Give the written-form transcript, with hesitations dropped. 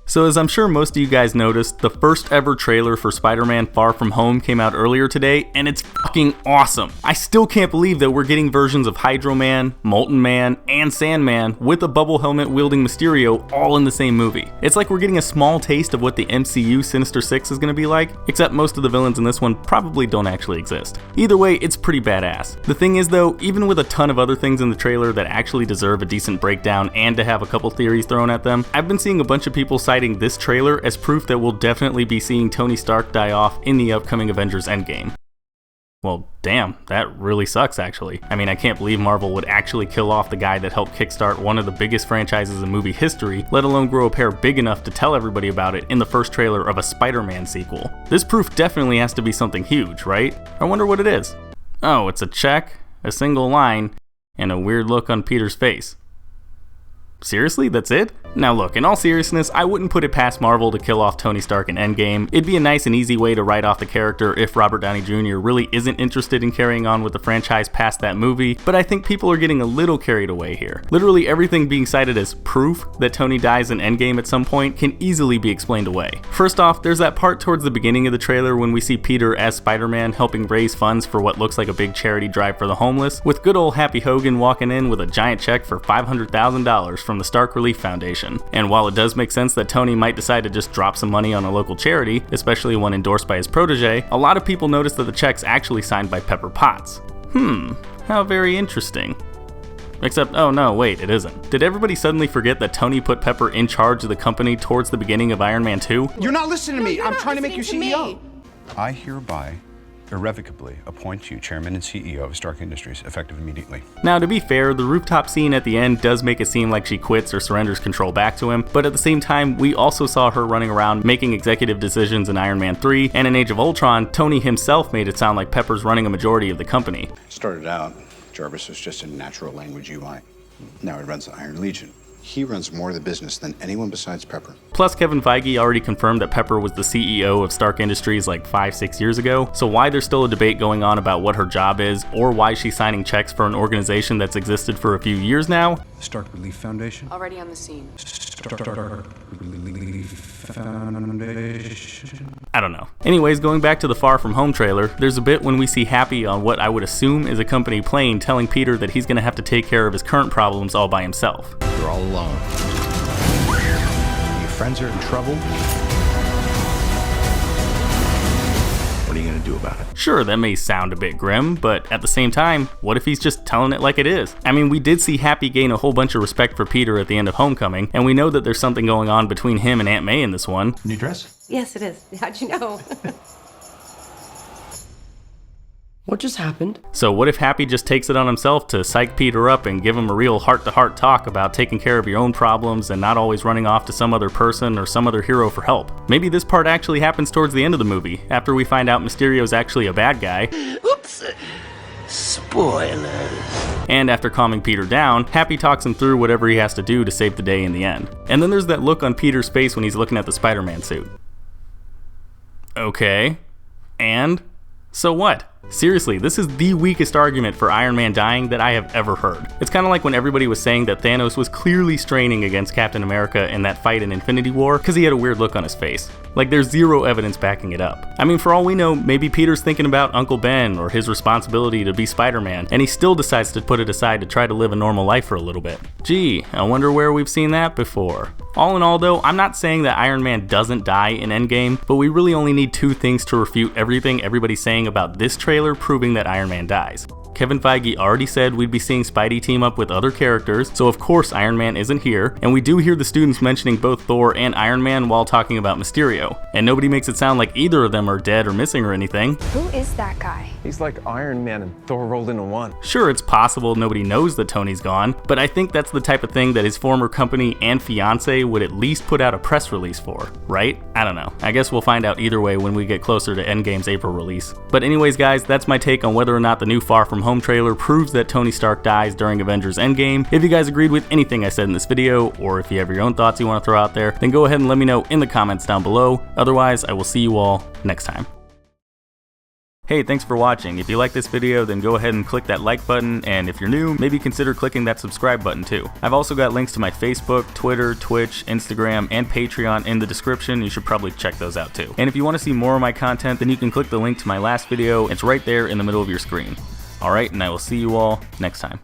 So as I'm sure most of you guys noticed, the first ever trailer for Spider-Man Far From Home came out earlier today, and it's fucking awesome. I still can't believe that we're getting versions of Hydro Man, Molten Man, and Sandman with a bubble helmet wielding Mysterio all in the same movie. It's like we're getting a small taste of what the MCU Sinister Six is gonna be like, except most of the villains in this one probably don't actually exist. Either way, it's pretty badass. The thing is though, even with a ton of other things in the trailer that actually deserve a decent breakdown and to have a couple theories thrown at them, I've been seeing a bunch of people citing this trailer as proof that we'll definitely be seeing Tony Stark die off in the upcoming Avengers Endgame. Well, damn, that really sucks actually. I mean, I can't believe Marvel would actually kill off the guy that helped kickstart one of the biggest franchises in movie history, let alone grow a pair big enough to tell everybody about it in the first trailer of a Spider-Man sequel. This proof definitely has to be something huge, right? I wonder what it is. Oh, it's a check, a single line, and a weird look on Peter's face. Seriously, that's it? Now look, in all seriousness, I wouldn't put it past Marvel to kill off Tony Stark in Endgame. It'd be a nice and easy way to write off the character if Robert Downey Jr. really isn't interested in carrying on with the franchise past that movie, but I think people are getting a little carried away here. Literally everything being cited as proof that Tony dies in Endgame at some point can easily be explained away. First off, there's that part towards the beginning of the trailer when we see Peter as Spider-Man helping raise funds for what looks like a big charity drive for the homeless, with good old Happy Hogan walking in with a giant check for $500,000 from the Stark Relief Foundation. And while it does make sense that Tony might decide to just drop some money on a local charity, especially one endorsed by his protege, a lot of people notice that the check's actually signed by Pepper Potts. How very interesting. Except, oh no, wait, it isn't. Did everybody suddenly forget that Tony put Pepper in charge of the company towards the beginning of Iron Man 2? You're not listening to me. I'm trying to make you CEO. I hereby irrevocably appoint you chairman and CEO of Stark Industries, effective immediately. Now, to be fair, the rooftop scene at the end does make it seem like she quits or surrenders control back to him, but at the same time, we also saw her running around making executive decisions in Iron Man 3, and in Age of Ultron, Tony himself made it sound like Pepper's running a majority of the company. Started out, Jarvis was just a natural language UI. Now he runs the Iron Legion. He runs more of the business than anyone besides Pepper. Plus, Kevin Feige already confirmed that Pepper was the CEO of Stark Industries like 5-6 years ago, so why there's still a debate going on about what her job is, or why she's signing checks for an organization that's existed for a few years now. Stark Relief Foundation? Already on the scene. Stark Relief Foundation? I don't know. Anyways, going back to the Far From Home trailer, there's a bit when we see Happy on what I would assume is a company plane telling Peter that he's gonna have to take care of his current problems all by himself. You're all alone. Your friends are in trouble. What are you gonna do about it? Sure, that may sound a bit grim, but at the same time, what if he's just telling it like it is? I mean, we did see Happy gain a whole bunch of respect for Peter at the end of Homecoming, and we know that there's something going on between him and Aunt May in this one. New dress? Yes, it is. How'd you know? What just happened? So what if Happy just takes it on himself to psych Peter up and give him a real heart-to-heart talk about taking care of your own problems and not always running off to some other person or some other hero for help? Maybe this part actually happens towards the end of the movie, after we find out Mysterio's actually a bad guy. Oops! Spoilers. And after calming Peter down, Happy talks him through whatever he has to do to save the day in the end. And then there's that look on Peter's face when he's looking at the Spider-Man suit. Okay. And? So what? Seriously, this is the weakest argument for Iron Man dying that I have ever heard. It's kind of like when everybody was saying that Thanos was clearly straining against Captain America in that fight in Infinity War because he had a weird look on his face. Like, there's zero evidence backing it up. I mean, for all we know, maybe Peter's thinking about Uncle Ben or his responsibility to be Spider-Man, and he still decides to put it aside to try to live a normal life for a little bit. Gee, I wonder where we've seen that before. All in all though, I'm not saying that Iron Man doesn't die in Endgame, but we really only need two things to refute everything everybody's saying about this trailer proving that Iron Man dies. Kevin Feige already said we'd be seeing Spidey team up with other characters, so of course Iron Man isn't here, and we do hear the students mentioning both Thor and Iron Man while talking about Mysterio, and nobody makes it sound like either of them are dead or missing or anything. Who is that guy? He's like Iron Man and Thor rolled into one. Sure, it's possible nobody knows that Tony's gone, but I think that's the type of thing that his former company and fiance would at least put out a press release for, right? I don't know. I guess we'll find out either way when we get closer to Endgame's April release. But anyways guys, that's my take on whether or not the new Far From Home trailer proves that Tony Stark dies during Avengers Endgame. If you guys agreed with anything I said in this video, or if you have your own thoughts you want to throw out there, then go ahead and let me know in the comments down below. Otherwise, I will see you all next time. Hey, thanks for watching. If you like this video, then go ahead and click that like button, and if you're new, maybe consider clicking that subscribe button too. I've also got links to my Facebook, Twitter, Twitch, Instagram, and Patreon in the description. You should probably check those out too. And if you want to see more of my content, then you can click the link to my last video. It's right there in the middle of your screen. Alright, and I will see you all next time.